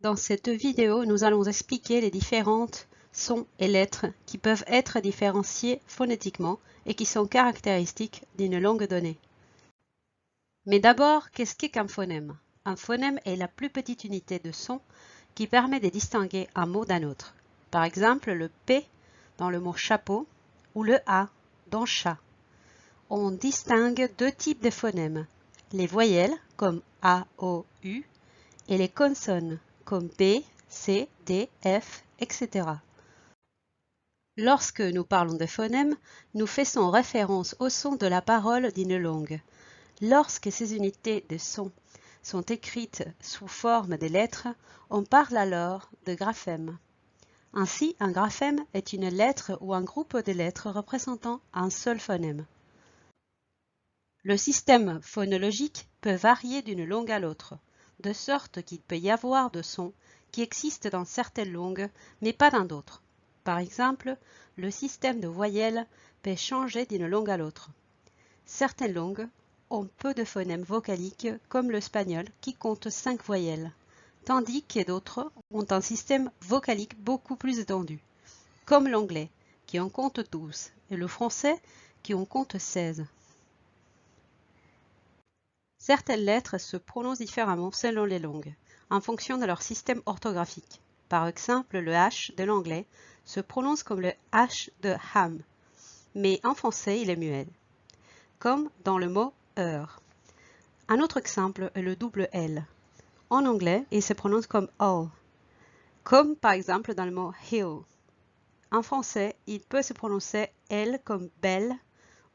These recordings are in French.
Dans cette vidéo, nous allons expliquer les différentes sons et lettres qui peuvent être différenciés phonétiquement et qui sont caractéristiques d'une langue donnée. Mais d'abord, qu'est-ce qu'un phonème? Un phonème est la plus petite unité de son qui permet de distinguer un mot d'un autre. Par exemple, le P dans le mot chapeau ou le A dans chat. On distingue deux types de phonèmes, les voyelles comme A, O, U et les consonnes comme B, C, D, F, etc. Lorsque nous parlons de phonèmes, nous faisons référence au son de la parole d'une langue. Lorsque ces unités de son sont écrites sous forme de lettres, on parle alors de graphème. Ainsi, un graphème est une lettre ou un groupe de lettres représentant un seul phonème. Le système phonologique peut varier d'une langue à l'autre, de sorte qu'il peut y avoir de sons qui existent dans certaines langues, mais pas dans d'autres. Par exemple, le système de voyelles peut changer d'une langue à l'autre. Certaines langues ont peu de phonèmes vocaliques, comme l'espagnol qui compte 5 voyelles, tandis que d'autres ont un système vocalique beaucoup plus étendu, comme l'anglais qui en compte 12 et le français qui en compte 16. Certaines lettres se prononcent différemment selon les langues, en fonction de leur système orthographique. Par exemple, le H de l'anglais se prononce comme le H de ham, mais en français il est muet, comme dans le mot heure. Un autre exemple est le double L. En anglais, il se prononce comme all, comme par exemple dans le mot hill. En français, il peut se prononcer L comme belle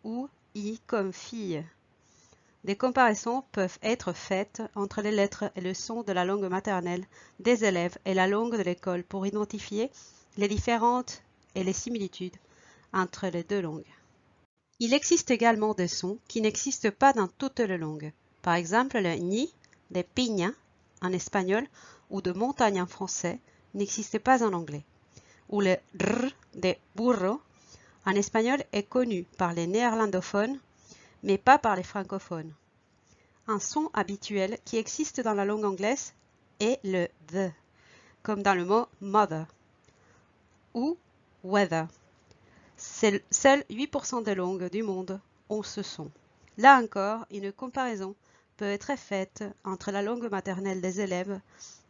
ou I comme fille. Des comparaisons peuvent être faites entre les lettres et le son de la langue maternelle des élèves et la langue de l'école pour identifier les différences et les similitudes entre les deux langues. Il existe également des sons qui n'existent pas dans toutes les langues. Par exemple, le ni de piña en espagnol ou de montagne en français n'existe pas en anglais. Ou le r de burro en espagnol est connu par les néerlandophones mais pas par les francophones. Un son habituel qui existe dans la langue anglaise est le the, comme dans le mot mother ou weather. Seuls 8% des langues du monde ont ce son. Là encore, une comparaison peut être faite entre la langue maternelle des élèves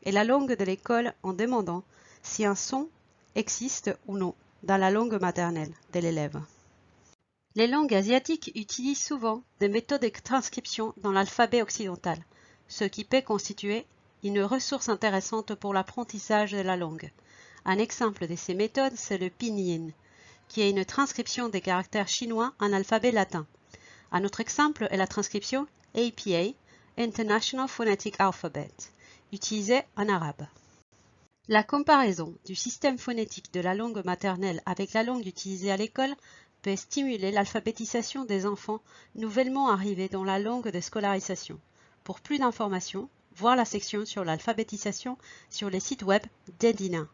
et la langue de l'école en demandant si un son existe ou non dans la langue maternelle de l'élève. Les langues asiatiques utilisent souvent des méthodes de transcription dans l'alphabet occidental, ce qui peut constituer une ressource intéressante pour l'apprentissage de la langue. Un exemple de ces méthodes, c'est le pinyin, qui est une transcription des caractères chinois en alphabet latin. Un autre exemple est la transcription APA, International Phonetic Alphabet, utilisée en arabe. La comparaison du système phonétique de la langue maternelle avec la langue utilisée à l'école peut stimuler l'alphabétisation des enfants nouvellement arrivés dans la langue de scolarisation. Pour plus d'informations, voir la section sur l'alphabétisation sur les sites web d'Edina.